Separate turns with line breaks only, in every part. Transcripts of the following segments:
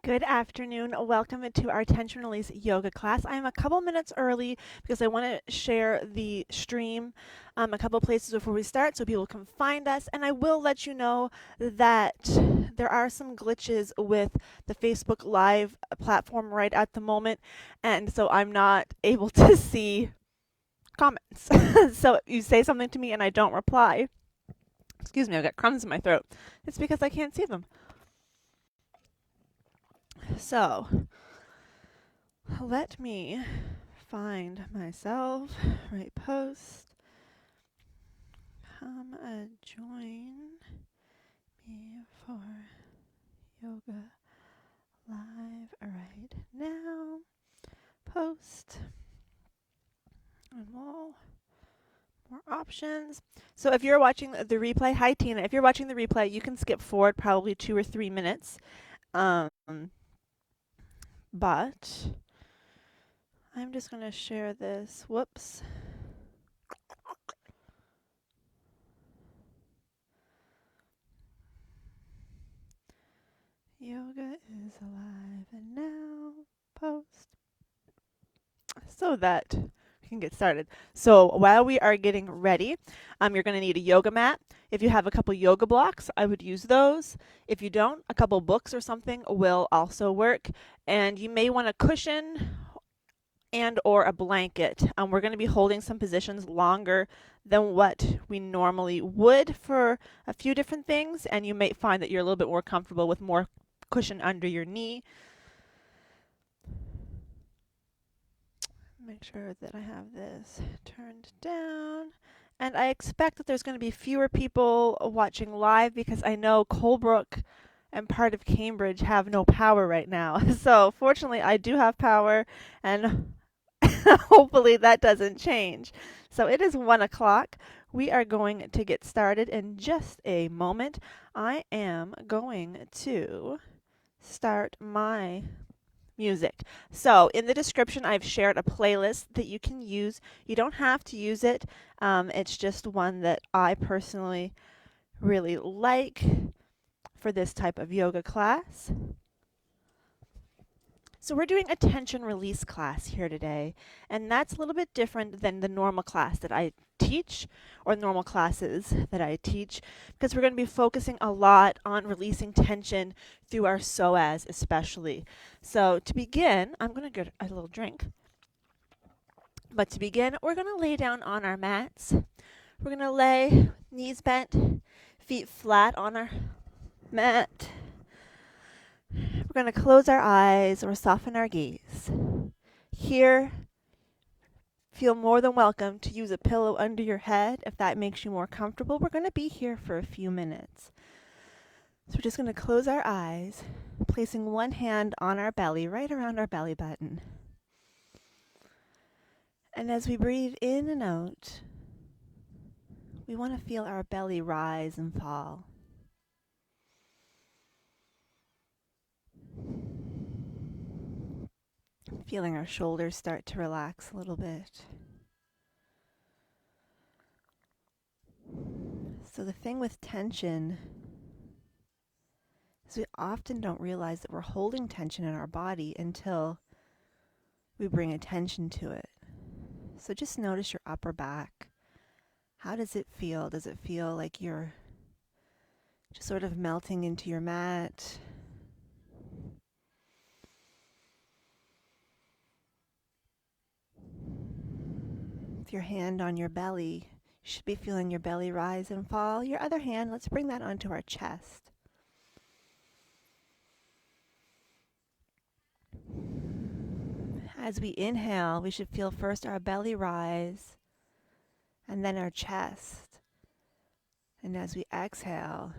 Good afternoon. Welcome to our tension release yoga class. I'm a couple minutes early because I want to share the stream a couple places before we start so people can find us. And I will let you know that there are some glitches with the Facebook Live platform right at the moment. And so I'm not able to see comments. So if you say something to me and I don't reply, excuse me, I've got crumbs in my throat. It's because I can't see them. So let me find myself, right post, come join me for yoga live right now, post, and more options. So if you're watching the replay, hi Tina, if you're watching the replay, you can skip forward probably 2 or 3 minutes. But I'm just going to share this. Whoops. Yoga is alive and now. Post. So that we can get started. So while we are getting ready, you're going to need a yoga mat. If you have a couple yoga blocks, I would use those. If you don't, a couple books or something will also work. And you may want a cushion and or a blanket. We're going to be holding some positions longer than what we normally would for a few different things, and you may find that you're a little bit more comfortable with more cushion under your knee. Make sure that I have this turned down. And I expect that there's going to be fewer people watching live because I know Colebrook and part of Cambridge have no power right now. So fortunately, I do have power, and hopefully that doesn't change. So it is 1 o'clock. We are going to get started in just a moment. I am going to start my music. So in the description, I've shared a playlist that you can use. You don't have to use it. It's just one that I personally really like for this type of yoga class. So we're doing a tension release class here today, and that's a little bit different than the normal class that I teach or normal classes that I teach because we're going to be focusing a lot on releasing tension through our psoas especially. So to begin, I'm going to get a little drink. But to begin, we're going to lay down on our mats. We're going to lay knees bent, feet flat on our mat. We're going to close our eyes or soften our gaze. Here, feel more than welcome to use a pillow under your head if that makes you more comfortable. We're going to be here for a few minutes. So we're just going to close our eyes, placing one hand on our belly, right around our belly button. And as we breathe in and out, we want to feel our belly rise and fall. Feeling our shoulders start to relax a little bit. So the thing with tension is we often don't realize that we're holding tension in our body until we bring attention to it. So just notice your upper back. How does it feel? Does it feel like you're just sort of melting into your mat? With your hand on your belly, you should be feeling your belly rise and fall. Your other hand, let's bring that onto our chest. As we inhale, we should feel first our belly rise and then our chest. And as we exhale,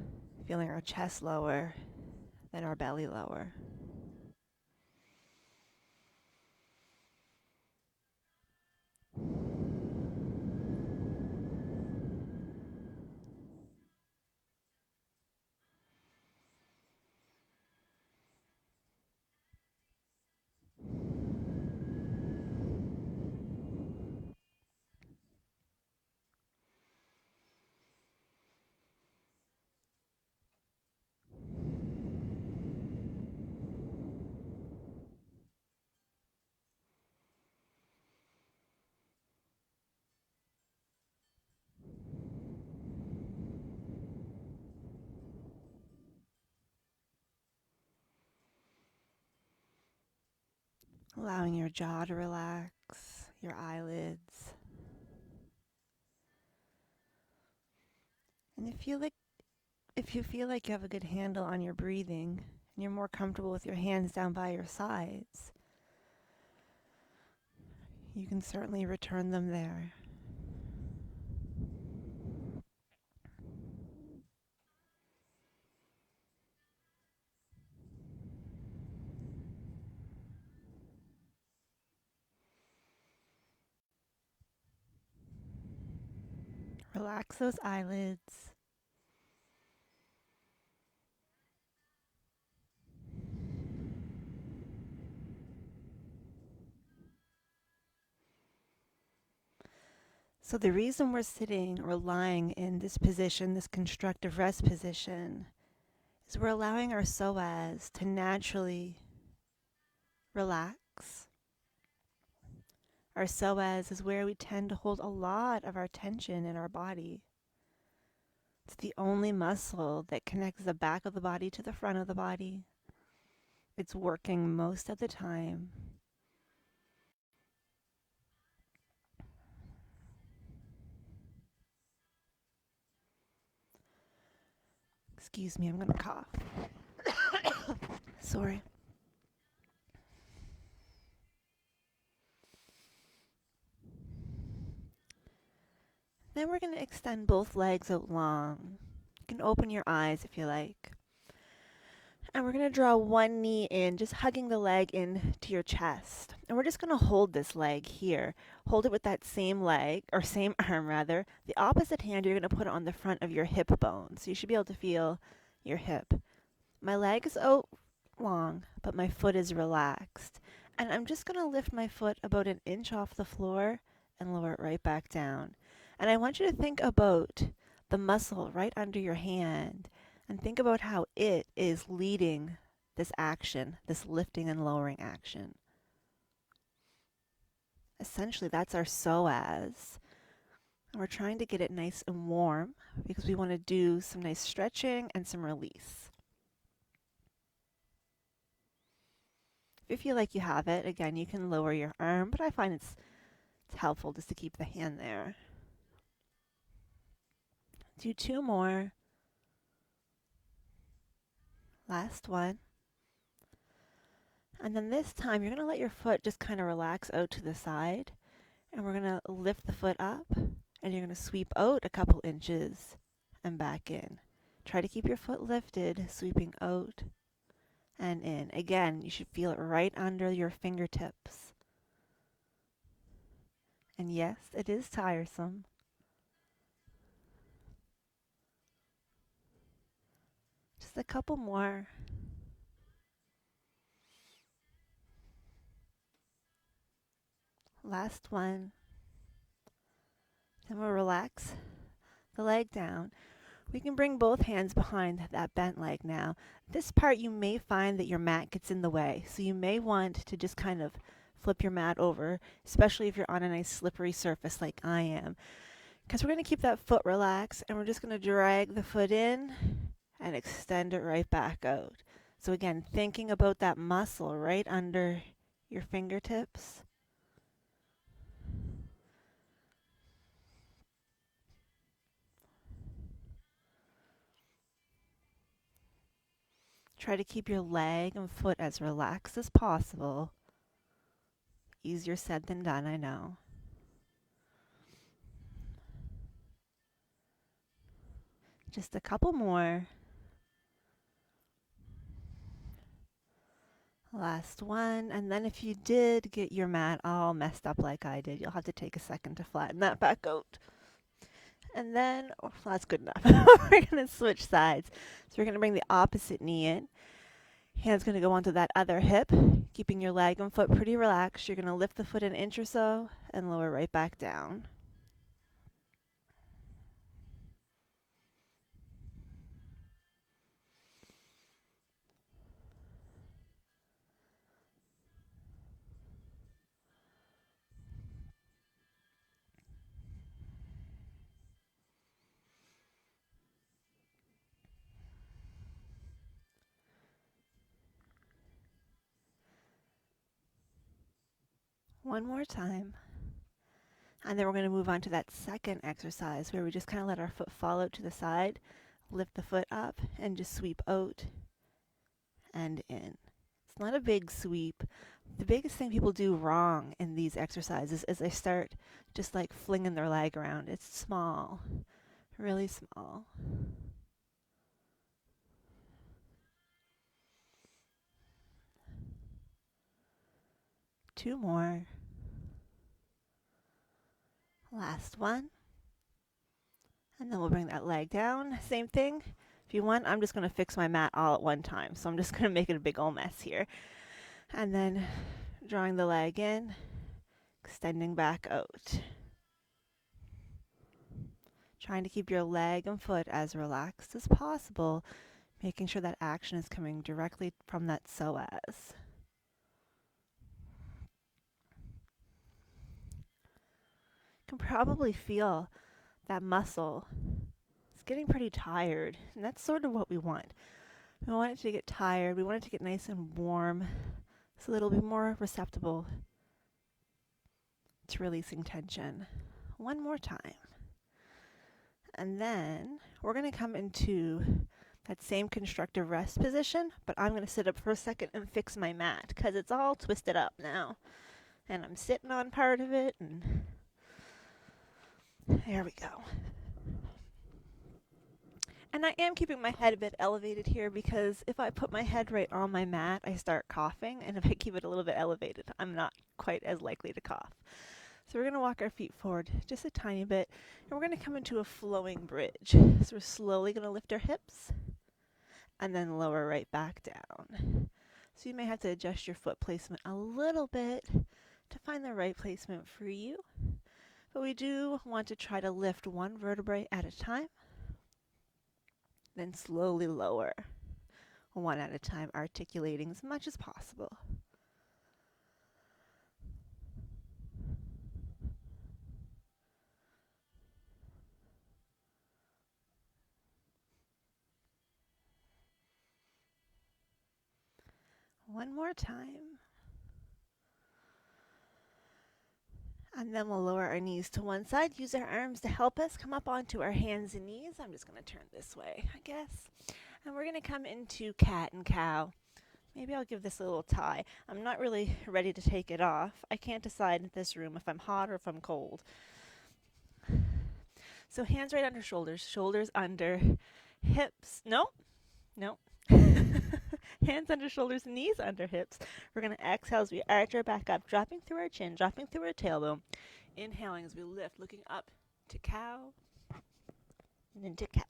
feeling our chest lower, then our belly lower. Allowing your jaw to relax, your eyelids. And if you feel like you have a good handle on your breathing and you're more comfortable with your hands down by your sides, you can certainly return them there. Relax those eyelids. So the reason we're sitting or lying in this position, this constructive rest position, is we're allowing our psoas to naturally relax. Our psoas is where we tend to hold a lot of our tension in our body. It's the only muscle that connects the back of the body to the front of the body. It's working most of the time. Excuse me, I'm going to cough. Sorry. Then we're going to extend both legs out long. You can open your eyes if you like. And we're going to draw one knee in, just hugging the leg in to your chest. And we're just going to hold this leg here. Hold it with that same leg, or same arm rather. The opposite hand, you're going to put it on the front of your hip bone. So you should be able to feel your hip. My leg is out long, but my foot is relaxed. And I'm just going to lift my foot about an inch off the floor and lower it right back down. And I want you to think about the muscle right under your hand and think about how it is leading this action, this lifting and lowering action. Essentially, that's our psoas. And we're trying to get it nice and warm because we want to do some nice stretching and some release. If you feel like you have it, again, you can lower your arm, but I find it's helpful just to keep the hand there. Do 2 more. Last one. And then this time, you're going to let your foot just kind of relax out to the side. And we're going to lift the foot up. And you're going to sweep out a couple inches and back in. Try to keep your foot lifted, sweeping out and in. Again, you should feel it right under your fingertips. And yes, it is tiresome. Just a couple more. Last one. Then we'll relax the leg down. We can bring both hands behind that bent leg now. This part you may find that your mat gets in the way, so you may want to just kind of flip your mat over, especially if you're on a nice slippery surface like I am. Because we're going to keep that foot relaxed, and we're just going to drag the foot in and extend it right back out. So again, thinking about that muscle right under your fingertips. Try to keep your leg and foot as relaxed as possible. Easier said than done, I know. Just a couple more. Last one. And then if you did get your mat all messed up like I did, you'll have to take a second to flatten that back out. And then, oh, that's good enough. We're going to switch sides. So we're going to bring the opposite knee in. Hand's going to go onto that other hip, keeping your leg and foot pretty relaxed. You're going to lift the foot an inch or so and lower right back down. One more time. And then we're going to move on to that second exercise where we just kind of let our foot fall out to the side, lift the foot up, and just sweep out and in. It's not a big sweep. The biggest thing people do wrong in these exercises is they start just like flinging their leg around. It's small, really small. Two more. Last one. And then we'll bring that leg down. Same thing. If you want, I'm just going to fix my mat all at one time. So I'm just going to make it a big old mess here. And then drawing the leg in, extending back out. Trying to keep your leg and foot as relaxed as possible, making sure that action is coming directly from that psoas. You can probably feel that muscle. It's getting pretty tired, and that's sort of what we want. We want it to get tired. We want it to get nice and warm so that it'll be more receptive to releasing tension. One more time. And then we're going to come into that same constructive rest position, but I'm going to sit up for a second and fix my mat because it's all twisted up now. And I'm sitting on part of it, and there we go. And I am keeping my head a bit elevated here because if I put my head right on my mat, I start coughing, and if I keep it a little bit elevated, I'm not quite as likely to cough. So we're going to walk our feet forward just a tiny bit, and we're going to come into a flowing bridge. So we're slowly going to lift our hips, and then lower right back down. So you may have to adjust your foot placement a little bit to find the right placement for you. But we do want to try to lift one vertebrae at a time, then slowly lower one at a time, articulating as much as possible. One more time. And then we'll lower our knees to one side, use our arms to help us come up onto our hands and knees. I'm just going to turn this way, I guess. And we're going to come into cat and cow. Maybe I'll give this a little tie. I'm not really ready to take it off. I can't decide in this room if I'm hot or if I'm cold. So hands right under shoulders, shoulders under hips. Nope. Hands under shoulders, knees under hips. We're going to exhale as we arch our back up, dropping through our chin, dropping through our tailbone. Inhaling as we lift, looking up to cow and into cat.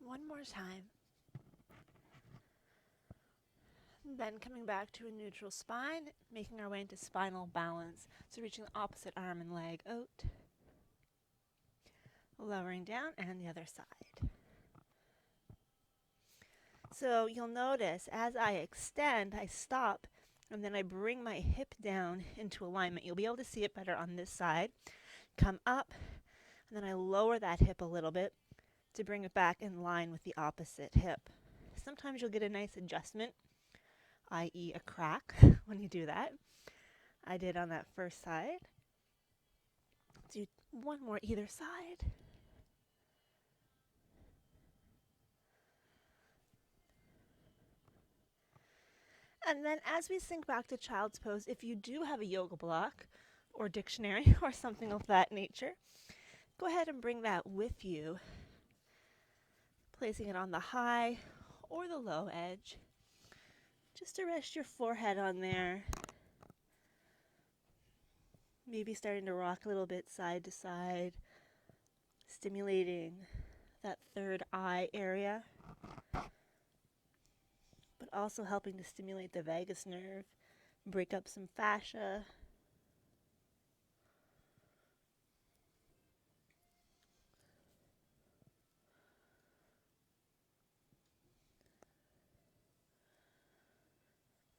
One more time. Then coming back to a neutral spine, making our way into spinal balance. So reaching the opposite arm and leg out. Lowering down and the other side. So you'll notice as I extend, I stop, and then I bring my hip down into alignment. You'll be able to see it better on this side. Come up, and then I lower that hip a little bit to bring it back in line with the opposite hip. Sometimes you'll get a nice adjustment, i.e. a crack when you do that. I did on that first side. Do one more either side. And then as we sink back to child's pose, if you do have a yoga block or dictionary or something of that nature, go ahead and bring that with you, placing it on the high or the low edge, just to rest your forehead on there. Maybe starting to rock a little bit side to side, stimulating that third eye area, but also helping to stimulate the vagus nerve, break up some fascia.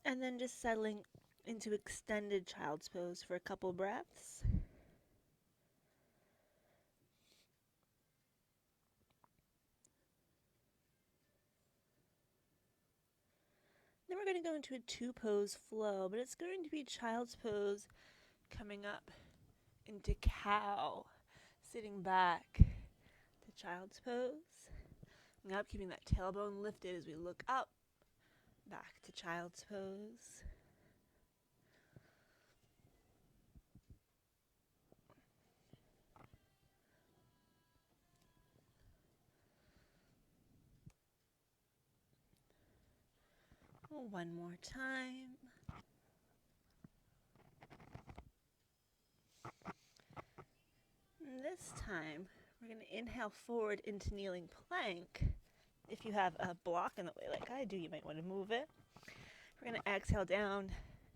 And then just settling into extended child's pose for a couple breaths. we're going to go into a two-pose flow, but it's going to be child's pose coming up into cow, sitting back to child's pose, coming up, keeping that tailbone lifted as we look up, back to child's pose. One more time. And this time, we're going to inhale forward into kneeling plank. If you have a block in the way like I do, you might want to move it. We're going to exhale down,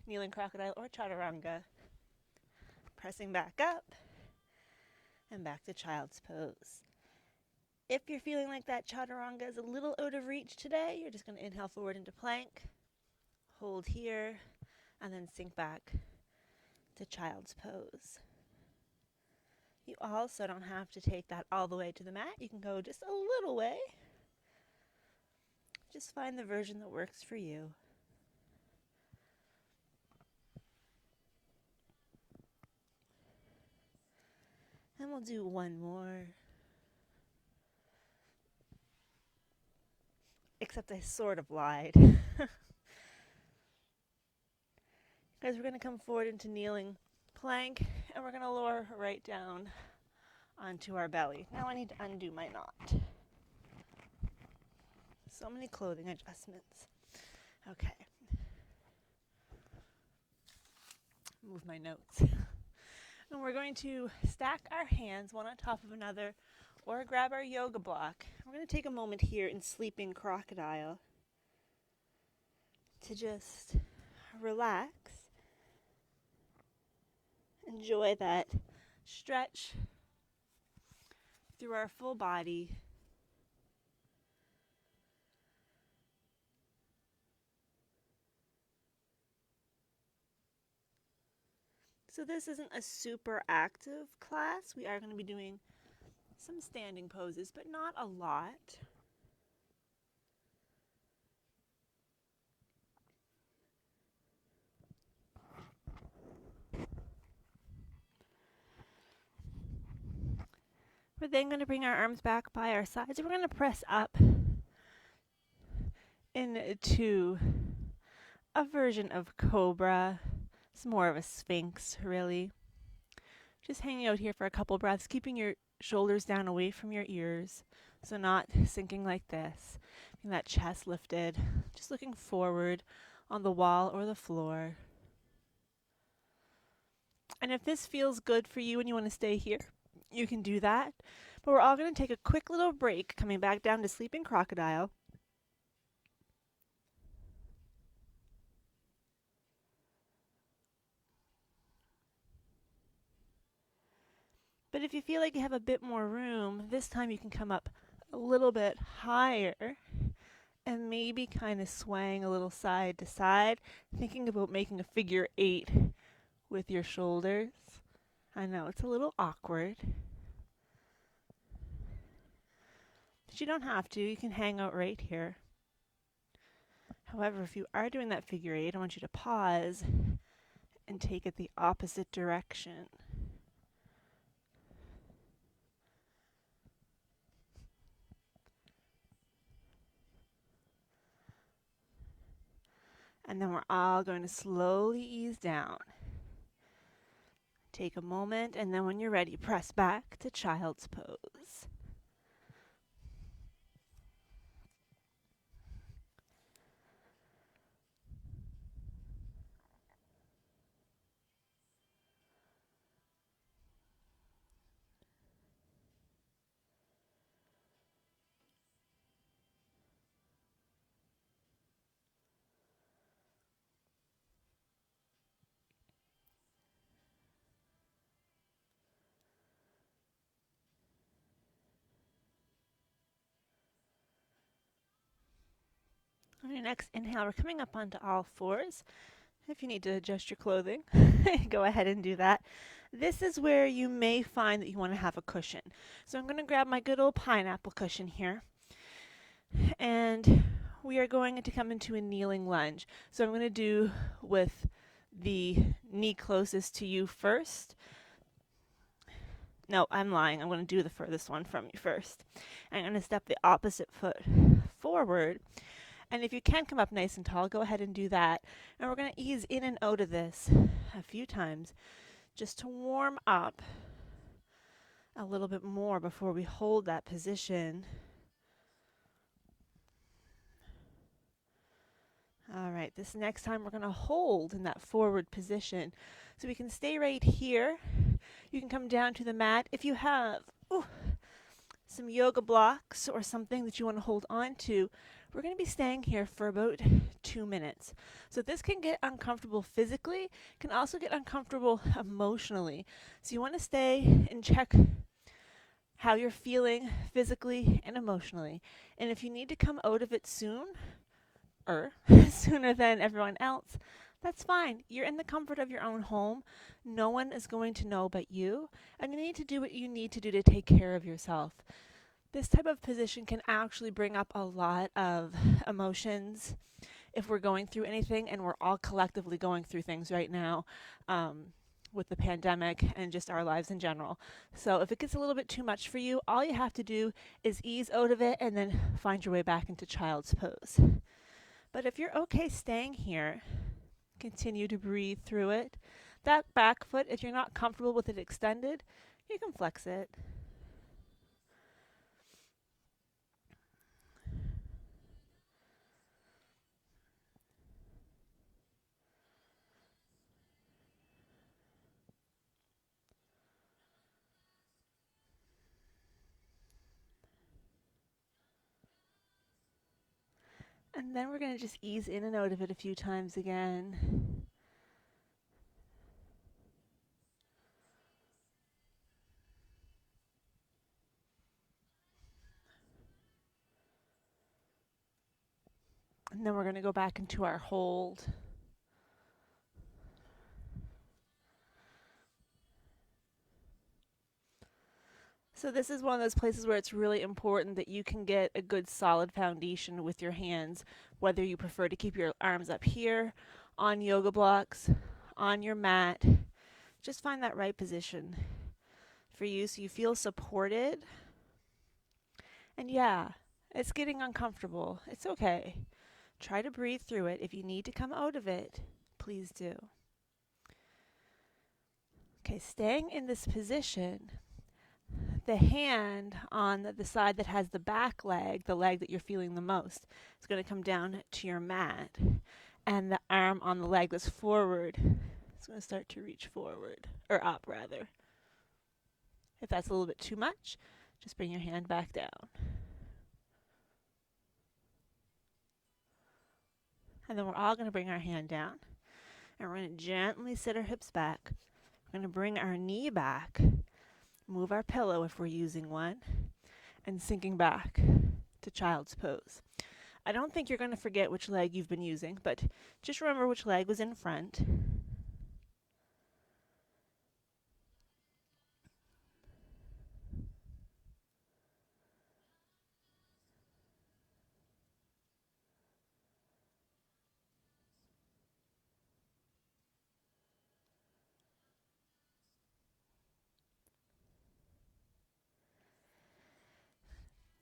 kneeling crocodile or chaturanga, pressing back up and back to child's pose. If you're feeling like that chaturanga is a little out of reach today, you're just going to inhale forward into plank, hold here, and then sink back to child's pose. You also don't have to take that all the way to the mat. You can go just a little way. Just find the version that works for you. And we'll do one more. Except I sort of lied. Guys, we're going to come forward into kneeling plank, and we're going to lower right down onto our belly. Now I need to undo my knot. So many clothing adjustments. Okay. Move my notes. And we're going to stack our hands one on top of another or grab our yoga block. We're going to take a moment here in sleeping crocodile to just relax. Enjoy that stretch through our full body. So this isn't a super active class. We are going to be doing some standing poses, but not a lot. We're then going to bring our arms back by our sides. We're going to press up into a version of cobra. It's more of a sphinx, really. Just hanging out here for a couple breaths, keeping your shoulders down away from your ears, so not sinking like this. Keeping that chest lifted, just looking forward on the wall or the floor. And if this feels good for you and you want to stay here, you can do that. But we're all going to take a quick little break, coming back down to sleeping crocodile. But if you feel like you have a bit more room, this time you can come up a little bit higher and maybe kind of swaying a little side to side, thinking about making a figure 8 with your shoulders. I know it's a little awkward, but you don't have to. You can hang out right here. However, if you are doing that figure 8, I want you to pause and take it the opposite direction. And then we're all going to slowly ease down. Take a moment, and then when you're ready, press back to child's pose. On your next inhale, we're coming up onto all fours. If you need to adjust your clothing, go ahead and do that. This is where you may find that you want to have a cushion. So I'm going to grab my good old pineapple cushion here. And we are going to come into a kneeling lunge. So I'm going to do with the knee closest to you first. No, I'm lying. I'm going to do the furthest one from you first. I'm going to step the opposite foot forward. And if you can come up nice and tall, go ahead and do that. And we're going to ease in and out of this a few times just to warm up a little bit more before we hold that position. All right, this next time we're going to hold in that forward position. So we can stay right here. You can come down to the mat. If you have some yoga blocks or something that you want to hold on to, we're going to be staying here for about 2 minutes. So this can get uncomfortable physically, can also get uncomfortable emotionally. So you want to stay and check how you're feeling physically and emotionally. And if you need to come out of it sooner than everyone else, that's fine. You're in the comfort of your own home. No one is going to know but you, and you need to do what you need to do to take care of yourself. This type of position can actually bring up a lot of emotions if we're going through anything, and we're all collectively going through things right now with the pandemic and just our lives in general. So if it gets a little bit too much for you, all you have to do is ease out of it and then find your way back into child's pose. But if you're okay staying here, continue to breathe through it. That back foot, if you're not comfortable with it extended, you can flex it. And then we're going to just ease in and out of it a few times again. And then we're going to go back into our hold. So this is one of those places where it's really important that you can get a good solid foundation with your hands, whether you prefer to keep your arms up here, on yoga blocks, on your mat. Just find that right position for you so you feel supported. And yeah, it's getting uncomfortable. It's okay. Try to breathe through it. If you need to come out of it, please do. Okay, staying in this position, the hand on the side that has the back leg, the leg that you're feeling the most, is going to come down to your mat. And the arm on the leg that's forward is going to start to reach forward, or up rather. If that's a little bit too much, just bring your hand back down. And then we're all going to bring our hand down. And we're going to gently sit our hips back. We're going to bring our knee back. Move our pillow if we're using one. And sinking back to child's pose. I don't think you're going to forget which leg you've been using, but just remember which leg was in front.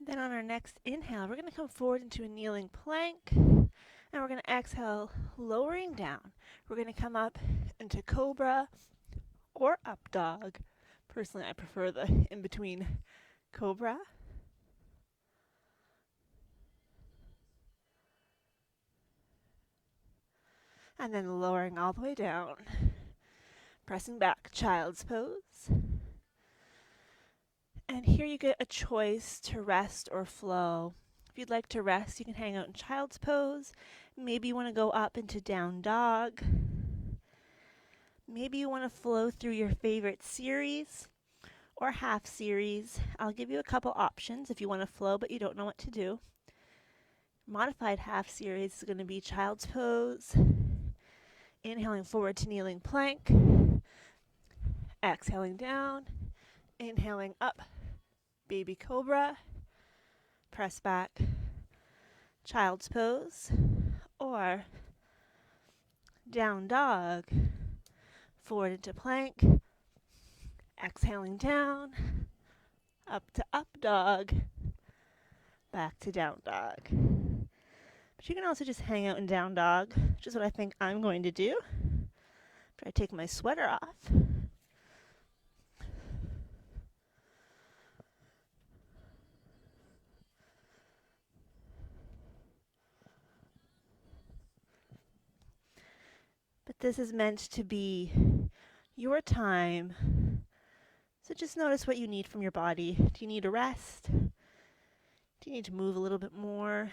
Then on our next inhale, we're going to come forward into a kneeling plank. And we're going to exhale, lowering down. We're going to come up into cobra or up dog. Personally, I prefer the in-between cobra. And then lowering all the way down. Pressing back, child's pose. And here you get a choice to rest or flow. If you'd like to rest, you can hang out in child's pose. Maybe you want to go up into down dog. Maybe you want to flow through your favorite series or half series. I'll give you a couple options if you want to flow but you don't know what to do. Modified half series is going to be child's pose. Inhaling forward to kneeling plank. Exhaling down. Inhaling up. Baby cobra. Press back. child's pose, or down dog, forward into plank, exhaling down, up to up dog, back to down dog. But you can also just hang out in down dog, which is what I think I'm going to do after I take my sweater off. But this is meant to be your time. So just notice what you need from your body. Do you need a rest? Do you need to move a little bit more?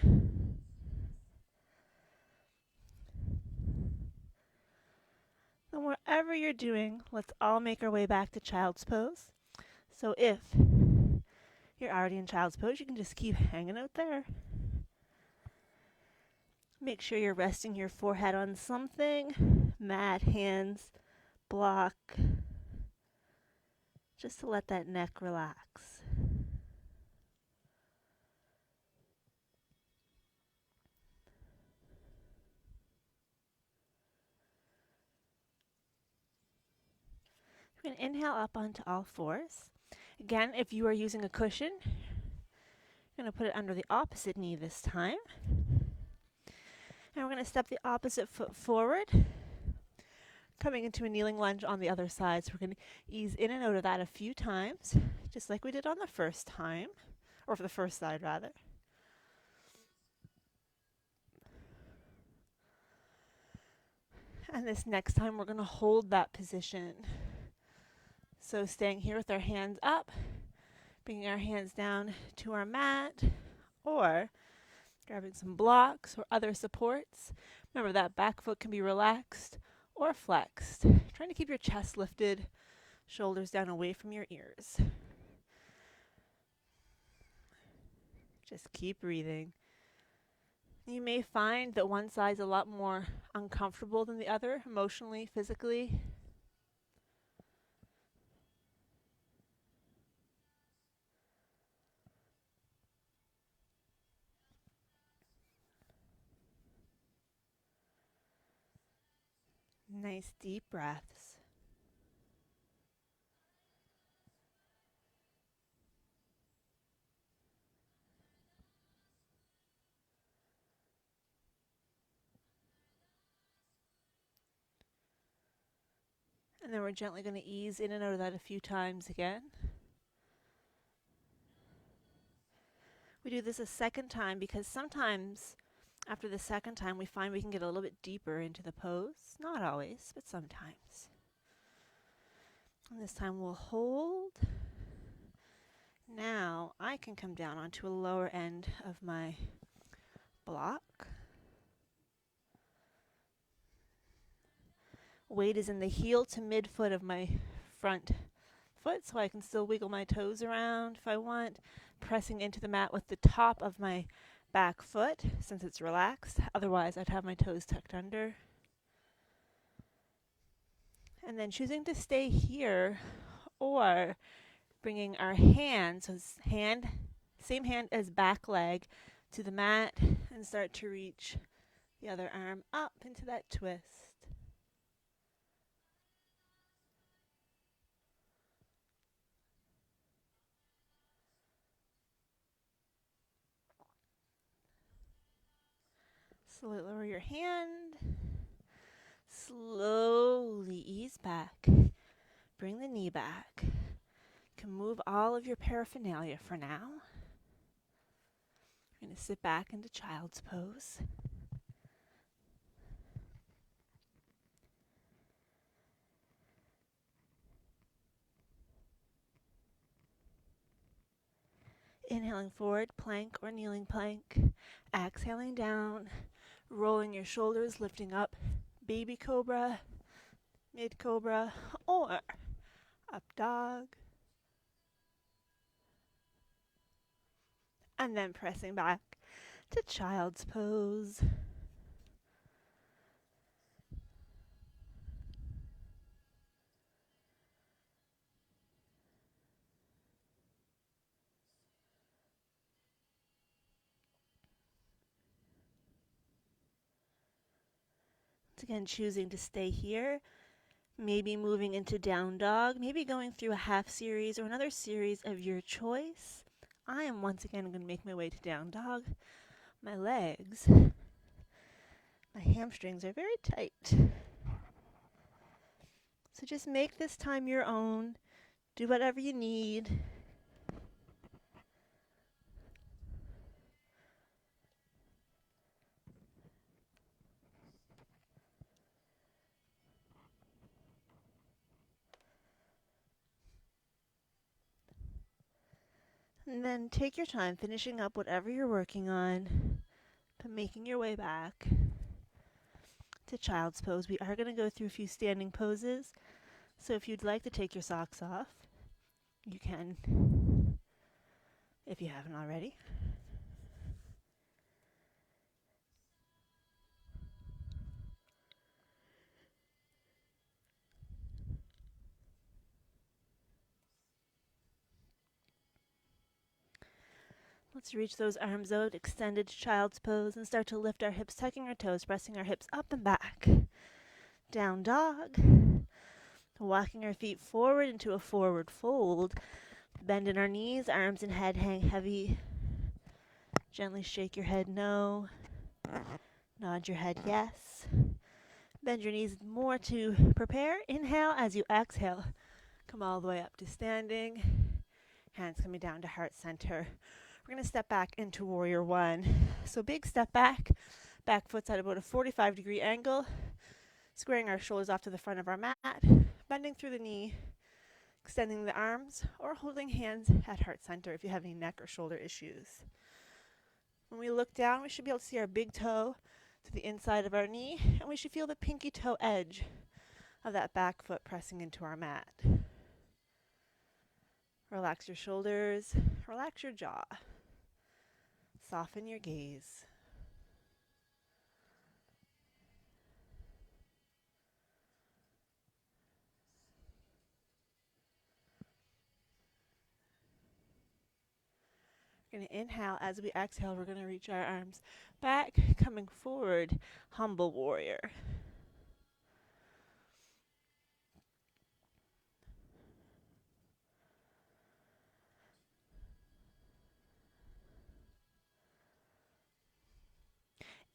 And wherever you're doing, let's all make our way back to child's pose. So if you're already in child's pose, you can just keep hanging out there. Make sure you're resting your forehead on something, mat, hands, block, just to let that neck relax. We're going to inhale up onto all fours. Again, if you are using a cushion, you're going to put it under the opposite knee this time. And we're going to step the opposite foot forward, coming into a kneeling lunge on the other side. So we're going to ease in and out of that a few times, just like we did on the first time, or for the first side rather. And this next time we're going to hold that position. So staying here with our hands up, bringing our hands down to our mat, or grabbing some blocks or other supports. Remember that back foot can be relaxed or flexed. Trying to keep your chest lifted, shoulders down away from your ears. Just keep breathing. You may find that one side's a lot more uncomfortable than the other, emotionally, physically. Nice deep breaths. And then we're gently going to ease in and out of that a few times again. We do this a second time because sometimes after the second time we find we can get a little bit deeper into the pose. Not always, but sometimes. And this time we'll hold. Now I can come down onto a lower end of my block. Weight is in the heel to midfoot of my front foot, so I can still wiggle my toes around if I want, pressing into the mat with the top of my back foot since it's relaxed. Otherwise, I'd have my toes tucked under. And then choosing to stay here or bringing our hands, so same hand as back leg, to the mat and start to reach the other arm up into that twist. Slowly lower your hand. Slowly ease back. Bring the knee back. You can move all of your paraphernalia for now. You're going to sit back into child's pose. Inhaling forward, plank or kneeling plank. Exhaling down, rolling your shoulders, lifting up, baby cobra, mid cobra, or up dog. And then pressing back to child's pose. again choosing to stay here, maybe moving into down dog, maybe going through a half series or another series of your choice. I am once again going to make my way to down dog. My legs, my hamstrings are very tight. So just make this time your own. Do whatever you need. And then take your time finishing up whatever you're working on, but making your way back to child's pose. We are going to go through a few standing poses. So if you'd like to take your socks off, you can, if you haven't already. Let's reach those arms out, extended to child's pose, and start to lift our hips, tucking our toes, pressing our hips up and back. Down dog. Walking our feet forward into a forward fold. Bend in our knees, arms and head hang heavy. Gently shake your head no. Nod your head yes. Bend your knees more to prepare. Inhale as you exhale. Come all the way up to standing. Hands coming down to heart center. We're going to step back into warrior one. So big step back. Back foot's at about a 45-degree angle. Squaring our shoulders off to the front of our mat. Bending through the knee. Extending the arms or holding hands at heart center if you have any neck or shoulder issues. When we look down, we should be able to see our big toe to the inside of our knee, and we should feel the pinky toe edge of that back foot pressing into our mat. Relax your shoulders, relax your jaw. Soften your gaze. We're going to inhale. As we exhale, we're going to reach our arms back, coming forward, humble warrior.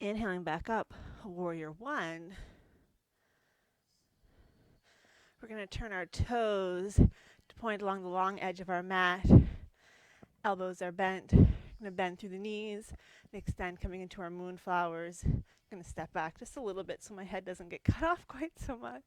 Inhaling back up, warrior one. We're going to turn our toes to point along the long edge of our mat. Elbows are bent. I'm going to bend through the knees and extend, coming into our moonflowers. I'm going to step back just a little bit so my head doesn't get cut off quite so much.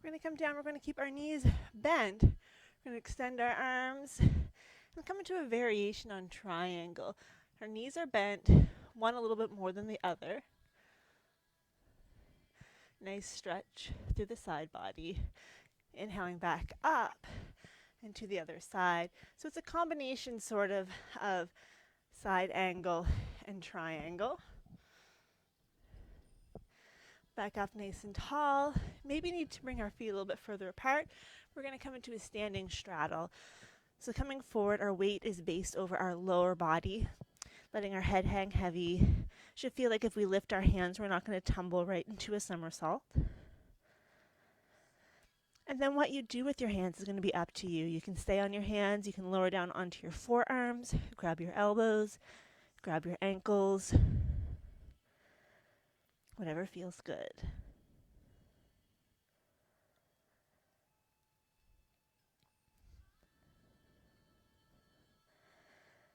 We're going to come down. We're going to keep our knees bent. We're going to extend our arms and come into a variation on triangle. Our knees are bent, one a little bit more than the other. Nice stretch through the side body. Inhaling back up and to the other side. So it's a combination sort of side angle and triangle. Back up nice and tall. Maybe need to bring our feet a little bit further apart. We're going to come into a standing straddle. So coming forward, our weight is based over our lower body, letting our head hang heavy. Should feel like if we lift our hands, we're not going to tumble right into a somersault. And then what you do with your hands is going to be up to you. You can stay on your hands. You can lower down onto your forearms, grab your elbows, grab your ankles, whatever feels good.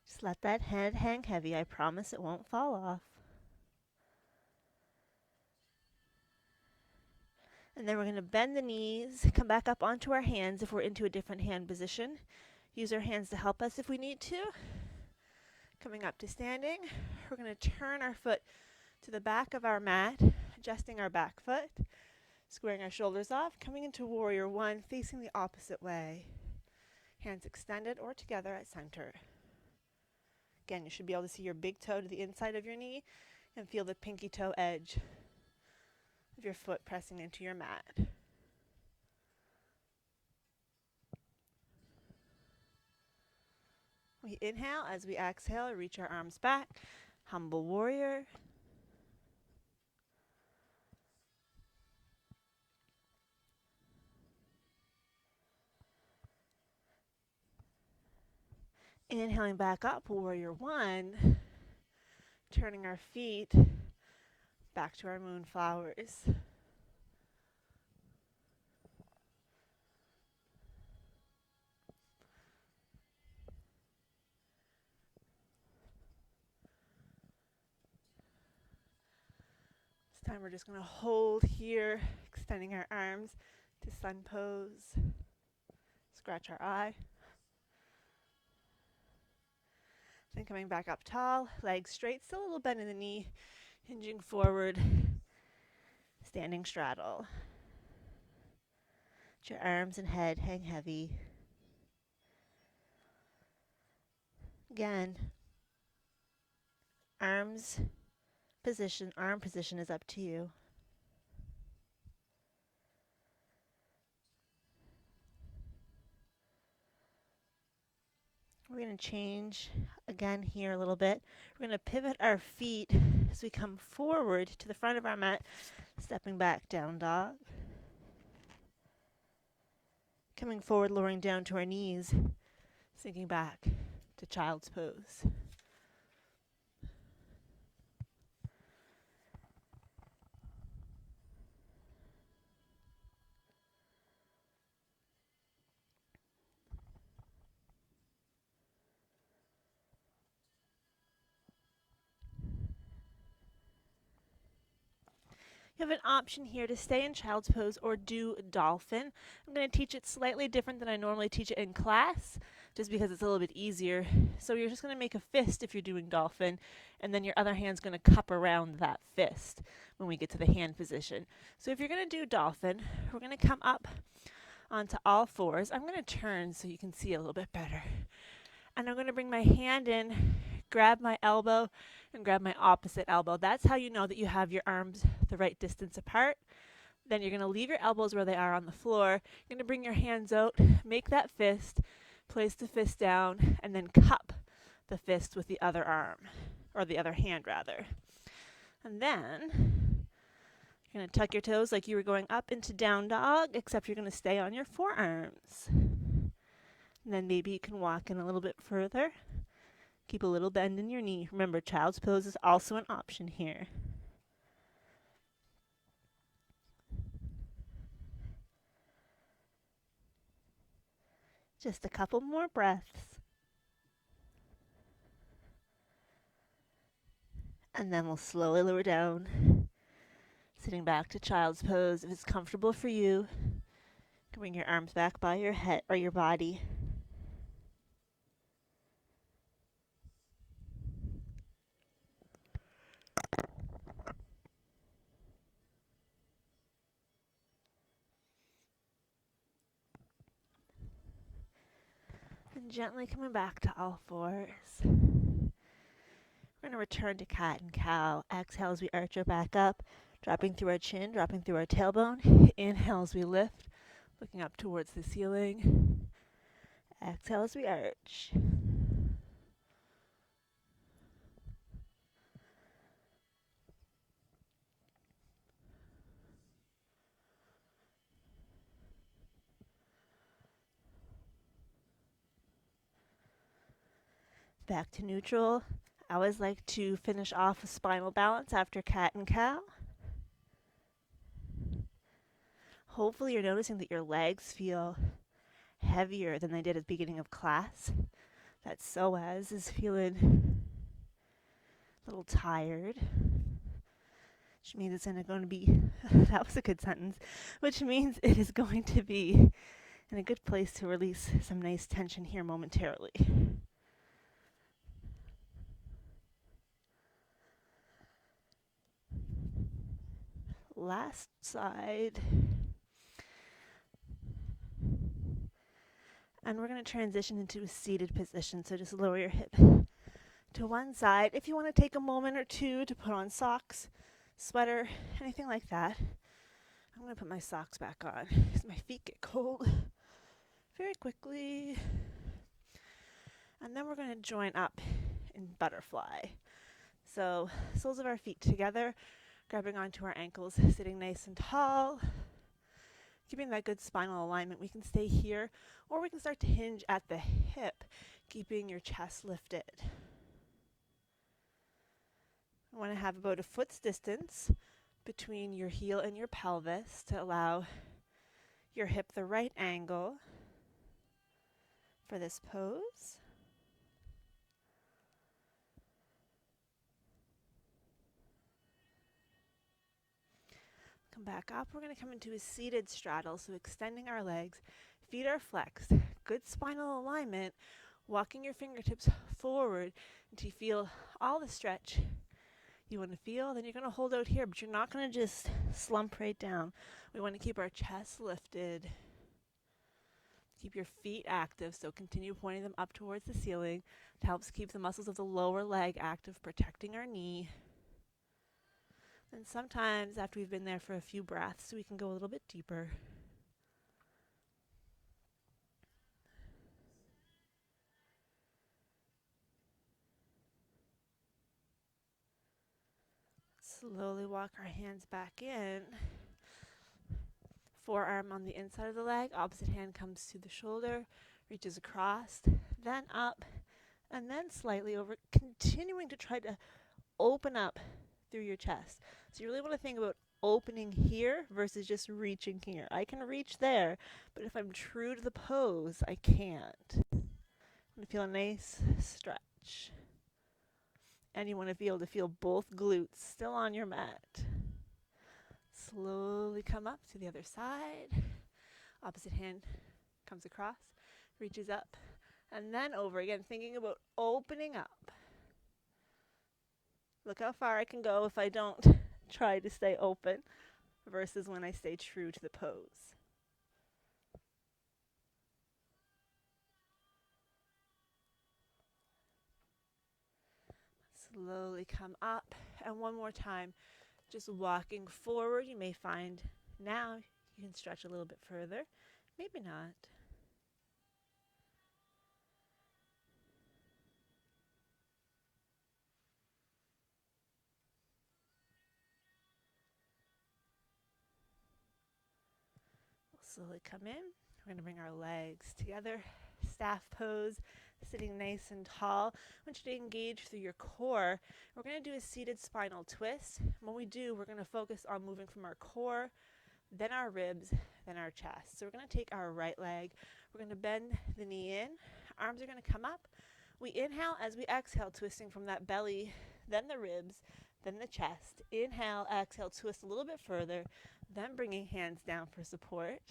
Just let that head hang heavy. I promise it won't fall off. And then we're going to bend the knees, come back up onto our hands if we're into a different hand position. Use our hands to help us if we need to. Coming up to standing, we're going to turn our foot to the back of our mat, adjusting our back foot, squaring our shoulders off, coming into warrior one, facing the opposite way. Hands extended or together at center. Again, you should be able to see your big toe to the inside of your knee and feel the pinky toe edge of your foot pressing into your mat. We inhale. As we exhale, reach our arms back. Humble warrior. Inhaling back up, warrior one. Turning our feet back to our moonflowers. This time we're just going to hold here, extending our arms to sun pose. Scratch our eye. Then coming back up tall, legs straight, still a little bend in the knee, hinging forward, standing straddle. Let your arms and head hang heavy. Again, arm position is up to you. We're going to change again here a little bit. We're going to pivot our feet as we come forward to the front of our mat, stepping back, down dog. Coming forward, lowering down to our knees, sinking back to child's pose. You have an option here to stay in child's pose or do dolphin. I'm going to teach it slightly different than I normally teach it in class, just because it's a little bit easier. So you're just going to make a fist if you're doing dolphin, and then your other hand's going to cup around that fist when we get to the hand position. So if you're going to do dolphin, we're going to come up onto all fours. I'm going to turn so you can see a little bit better. And I'm going to bring my hand in, grab my elbow, and grab my opposite elbow. That's how you know that you have your arms the right distance apart. Then you're going to leave your elbows where they are on the floor. You're going to bring your hands out, make that fist, place the fist down, and then cup the fist with the other arm, or the other hand rather. And then you're going to tuck your toes like you were going up into down dog, except you're going to stay on your forearms. And then maybe you can walk in a little bit further. Keep a little bend in your knee. Remember, child's pose is also an option here. Just a couple more breaths. And then we'll slowly lower down, sitting back to child's pose. If it's comfortable for you, bring your arms back by your head or your body. And gently coming back to all fours. We're going to return to cat and cow. Exhale as we arch our back up, dropping through our chin, dropping through our tailbone. Inhale as we lift, looking up towards the ceiling. Exhale as we arch. Back to neutral. I always like to finish off with spinal balance after cat and cow. Hopefully you're noticing that your legs feel heavier than they did at the beginning of class. That psoas is feeling a little tired, which means it's going to be, that was a good sentence, which means it is going to be in a good place to release some nice tension here momentarily. Last side. And we're going to transition into a seated position, so just lower your hip to one side. If you want to take a moment or two to put on socks, sweater, anything like that. I'm going to put my socks back on because my feet get cold very quickly. And then we're going to join up in butterfly. So soles of our feet together, grabbing onto our ankles, sitting nice and tall, keeping that good spinal alignment. We can stay here, or we can start to hinge at the hip, keeping your chest lifted. You want to have about a foot's distance between your heel and your pelvis to allow your hip the right angle for this pose. Come back up. We're going to come into a seated straddle, so extending our legs, feet are flexed, good spinal alignment, walking your fingertips forward until you feel all the stretch you want to feel. Then you're going to hold out here, but you're not going to just slump right down. We want to keep our chest lifted. Keep your feet active, so continue pointing them up towards the ceiling. It helps keep the muscles of the lower leg active, protecting our knee. And sometimes after we've been there for a few breaths, we can go a little bit deeper. Slowly walk our hands back in. Forearm on the inside of the leg, opposite hand comes to the shoulder, reaches across, then up, and then slightly over, continuing to try to open up through your chest. So you really want to think about opening here versus just reaching here. I can reach there, but if I'm true to the pose, I can't. I want to feel a nice stretch. And you want to be able to feel both glutes still on your mat. Slowly come up to the other side. Opposite hand comes across, reaches up, and then over again, thinking about opening up. Look how far I can go if I don't try to stay open versus when I stay true to the pose. Slowly come up, and one more time, just walking forward. You may find now you can stretch a little bit further, maybe not. Slowly come in. We're going to bring our legs together, staff pose, sitting nice and tall. I want you to engage through your core. We're going to do a seated spinal twist. When we do, we're going to focus on moving from our core, then our ribs, then our chest. So we're going to take our right leg. We're going to bend the knee in. Arms are going to come up. We inhale as we exhale, twisting from that belly, then the ribs, then the chest. Inhale, exhale, twist a little bit further, then bringing hands down for support.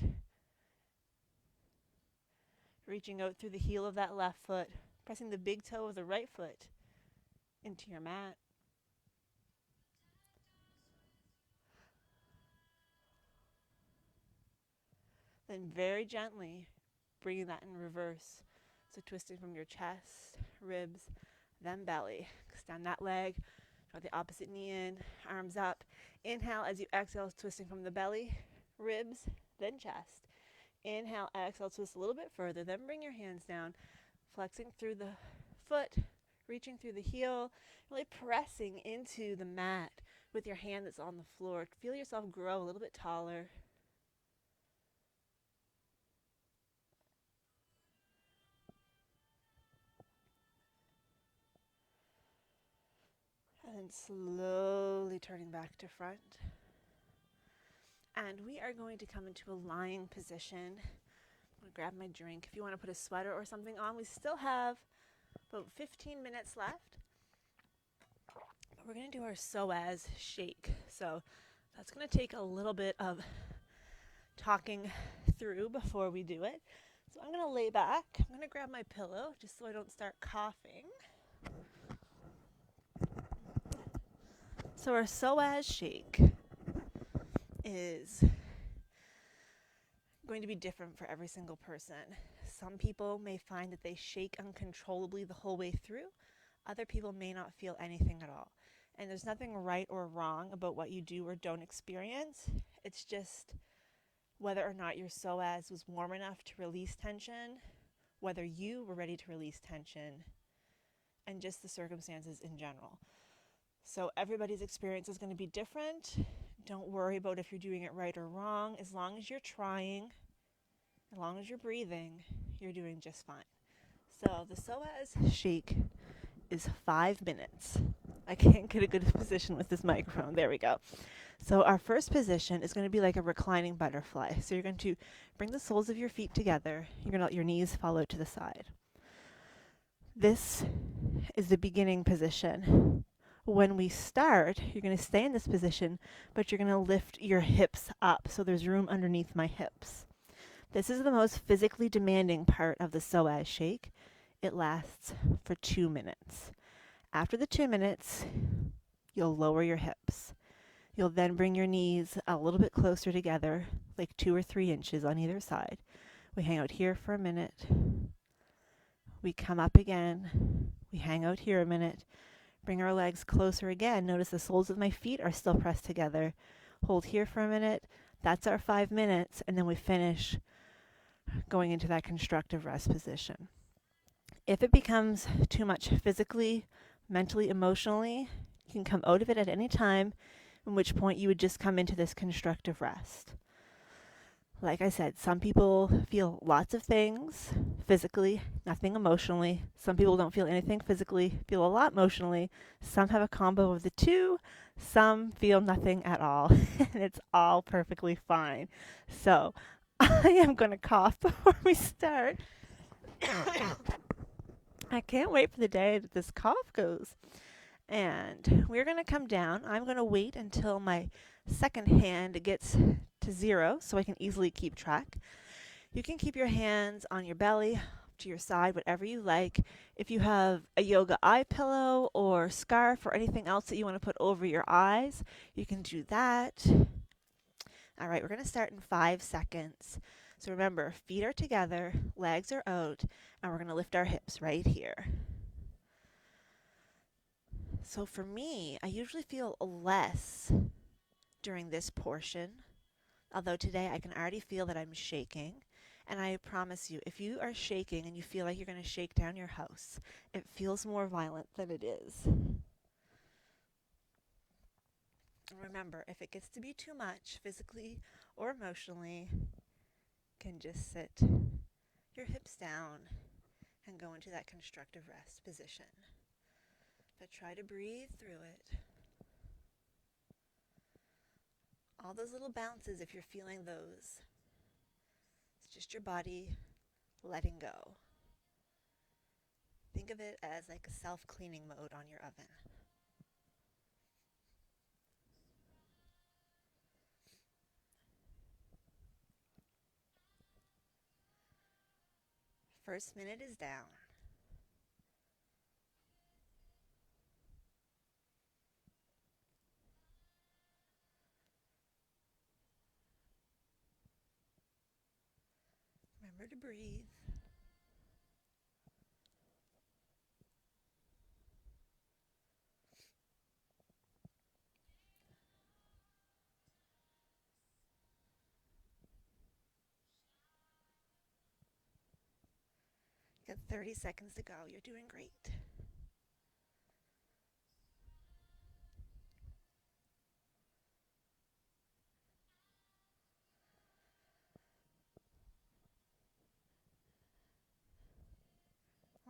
Reaching out through the heel of that left foot, pressing the big toe of the right foot into your mat. Then very gently bringing that in reverse. So twisting from your chest, ribs, then belly. Extend that leg, draw the opposite knee in, arms up. Inhale as you exhale, twisting from the belly, ribs, then chest. Inhale, exhale, twist a little bit further, then bring your hands down, flexing through the foot, reaching through the heel, really pressing into the mat with your hand that's on the floor. Feel yourself grow a little bit taller. And then slowly turning back to front. And we are going to come into a lying position. I'm going to grab my drink. If you want to put a sweater or something on, we still have about 15 minutes left. But we're going to do our psoas shake. So that's going to take a little bit of talking through before we do it. So I'm going to lay back. I'm going to grab my pillow just so I don't start coughing. So our psoas shake is going to be different for every single person. Some people may find that they shake uncontrollably the whole way through. Other people may not feel anything at all. And there's nothing right or wrong about what you do or don't experience. It's just whether or not your psoas was warm enough to release tension whether you were ready to release tension, and just the circumstances in general. So everybody's experience is going to be different. Don't worry about if you're doing it right or wrong. As long as you're trying, as long as you're breathing, you're doing just fine. So the psoas shake is 5 minutes. I can't get a good position with this microphone. There we go. So our first position is going to be like a reclining butterfly. So you're going to bring the soles of your feet together. You're going to let your knees fall out to the side. This is the beginning position. When we start, you're going to stay in this position, but you're going to lift your hips up so there's room underneath my hips. This is the most physically demanding part of the psoas shake. It lasts for 2 minutes. After the 2 minutes, you'll lower your hips. You'll then bring your knees a little bit closer together, like 2 or 3 inches on either side. We hang out here for a minute. We come up again. We hang out here a minute. Bring our legs closer again. Notice the soles of my feet are still pressed together. Hold here for a minute. That's our 5 minutes, and then we finish going into that constructive rest position. If it becomes too much physically, mentally, emotionally, you can come out of it at any time, at which point you would just come into this constructive rest. Like I said, some people feel lots of things physically, nothing emotionally. Some people don't feel anything physically, feel a lot emotionally. Some have a combo of the two. Some feel nothing at all, and it's all perfectly fine. So I am going to cough before we start. I can't wait for the day that this cough goes. And we're going to come down. I'm going to wait until my second hand gets to 0 so I can easily keep track. You can keep your hands on your belly, to your side, whatever you like. If you have a yoga eye pillow or scarf or anything else that you want to put over your eyes, you can do that. All right, we're going to start in 5 seconds. So remember, feet are together, legs are out, and we're going to lift our hips right here. So for me, I usually feel less during this portion, although today I can already feel that I'm shaking. And I promise you, if you are shaking and you feel like you're going to shake down your house, it feels more violent than it is. Remember, if it gets to be too much, physically or emotionally, you can just sit your hips down and go into that constructive rest position. But try to breathe through it. All those little bounces, if you're feeling those, it's just your body letting go. Think of it as like a self-cleaning mode on your oven. First minute is down. Remember to breathe. You got 30 seconds to go. You're doing great.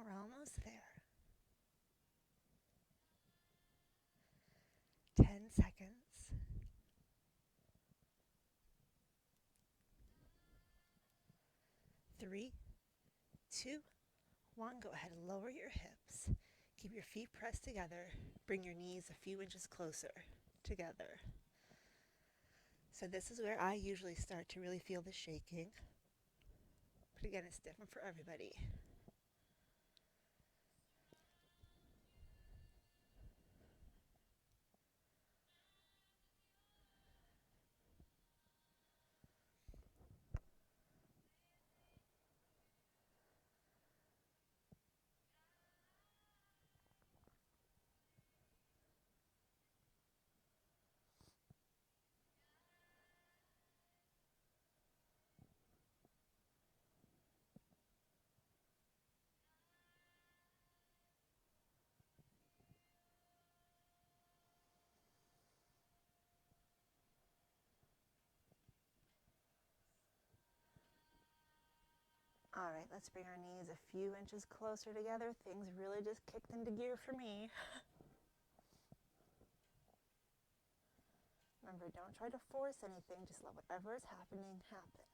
We're almost there. 10 seconds. 3, 2, 1. Go ahead and lower your hips. Keep your feet pressed together. Bring your knees a few inches closer together. So this is where I usually start to really feel the shaking. But again, it's different for everybody. All right, let's bring our knees a few inches closer together. Things really just kicked into gear for me. Remember, don't try to force anything. Just let whatever is happening happen.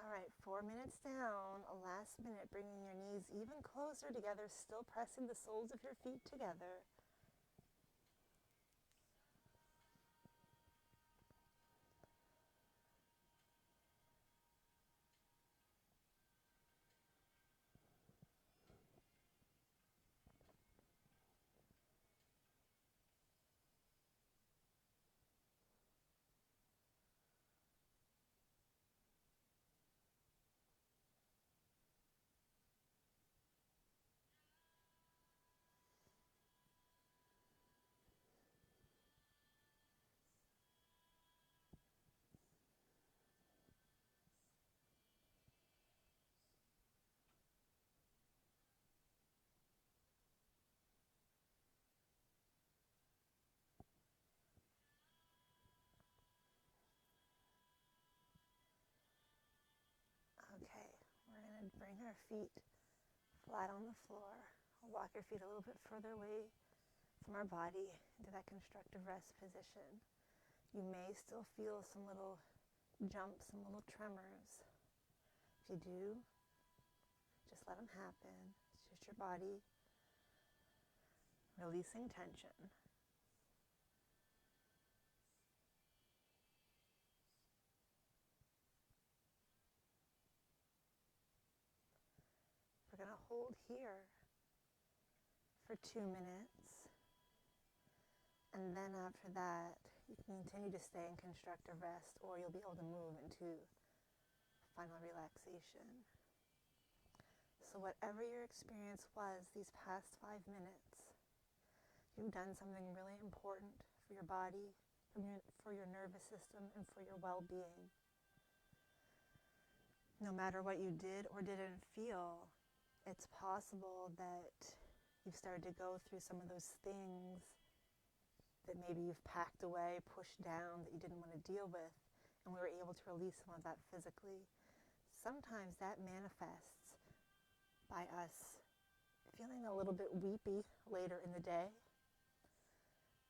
All right, 4 minutes down, a last minute, bringing your knees even closer together, still pressing the soles of your feet together. Okay, we're going to bring our feet flat on the floor. We'll walk your feet a little bit further away from our body into that constructive rest position. You may still feel some little jumps, some little tremors. If you do, just let them happen. It's just your body releasing tension. We're going to hold here for 2 minutes. And then after that, you can continue to stay in constructive rest, or you'll be able to move into final relaxation. So whatever your experience was these past 5 minutes, you've done something really important for your body, for your nervous system, and for your well-being. No matter what you did or didn't feel, it's possible that you've started to go through some of those things that maybe you've packed away, pushed down, that you didn't want to deal with, and we were able to release some of that physically. Sometimes that manifests by us feeling a little bit weepy later in the day.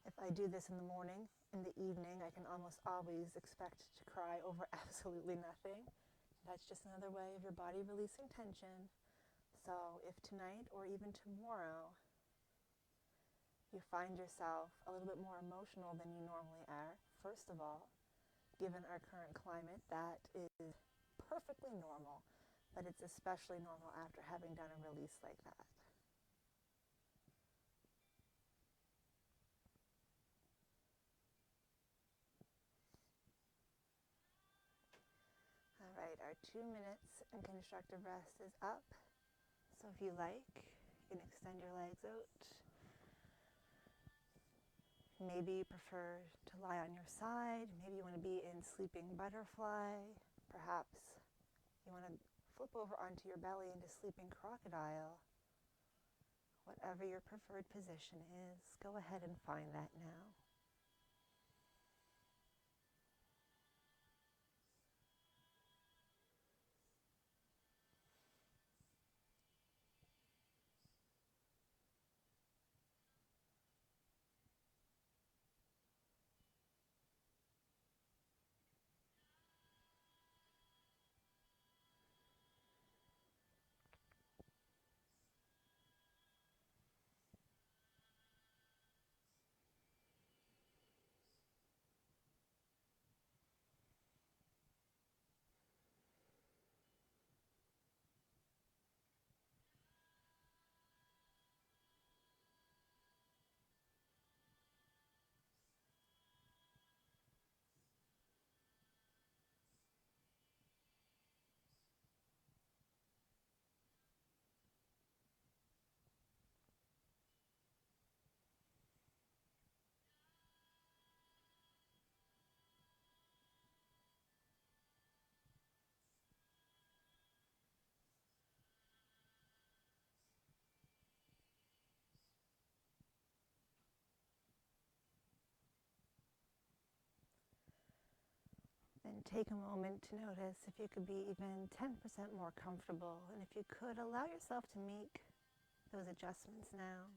If I do this in the morning, in the evening, I can almost always expect to cry over absolutely nothing. That's just another way of your body releasing tension. So if tonight or even tomorrow you find yourself a little bit more emotional than you normally are, first of all, given our current climate, that is perfectly normal, but it's especially normal after having done a release like that. All right, our 2 minutes in constructive rest is up. So if you like, you can extend your legs out. Maybe you prefer to lie on your side. Maybe you want to be in sleeping butterfly. Perhaps you want to flip over onto your belly into sleeping crocodile. Whatever your preferred position is, go ahead and find that now. take a moment to notice if you could be even 10% more comfortable, and if you could allow yourself to make those adjustments now.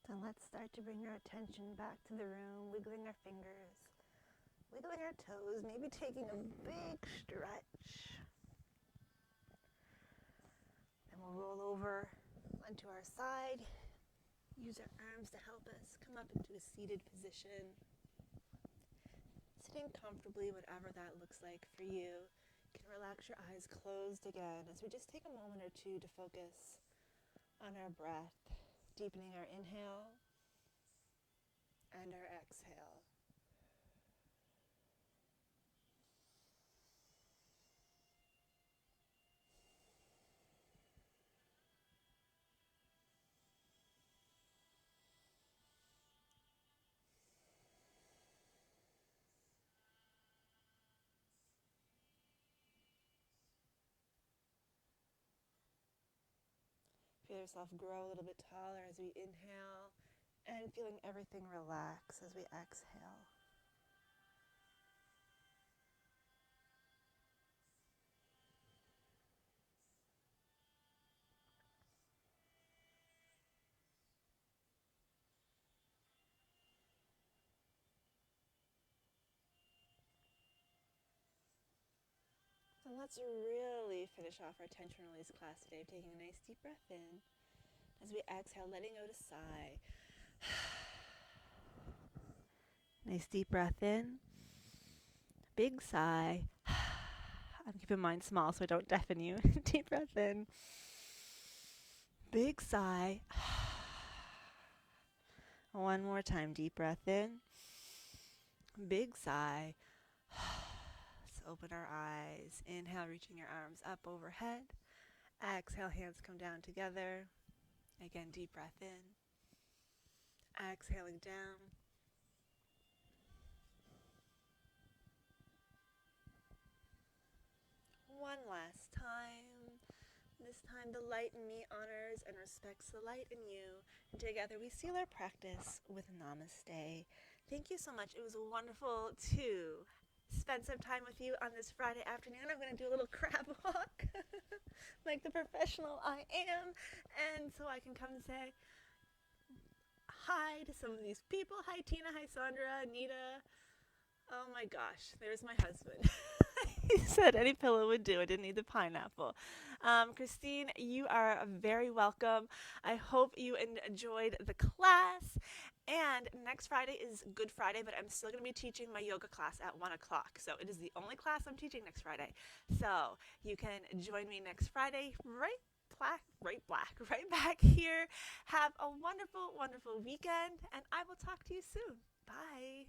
So let's start to bring our attention back to the room, wiggling our fingers, wiggling our toes, maybe taking a big stretch. Then we'll roll over onto our side, use our arms to help us come up into a seated position. Sitting comfortably, whatever that looks like for you. You can relax your eyes closed again as we just take a moment or two to focus on our breath, deepening our inhale and our exhale. Feel yourself grow a little bit taller as we inhale and feeling everything relax as we exhale. So let's really finish off our tension release class today, taking a nice deep breath in. As we exhale, letting out a sigh. Nice deep breath in. Big sigh. I'm keeping mine small so I don't deafen you. Deep breath in. Big sigh. One more time. Deep breath in. Big sigh. Let's open our eyes. Inhale, reaching your arms up overhead. Exhale, hands come down together. Again, deep breath in. Exhaling down. One last time. This time the light in me honors and respects the light in you. And together we seal our practice with Namaste. Thank you so much. It was wonderful to spend some time with you on this Friday afternoon. I'm going to do a little crab walk like the professional I am. And so I can come and say hi to some of these people. Hi Tina, hi Sandra, Anita. Oh my gosh, there's my husband. He said any pillow would do. I didn't need the pineapple. Christine, you are very welcome. I hope you enjoyed the class. And next Friday is Good Friday, but I'm still going to be teaching my yoga class at 1 o'clock. So it is the only class I'm teaching next Friday. So you can join me next Friday right back here. Have a wonderful, wonderful weekend, and I will talk to you soon. Bye.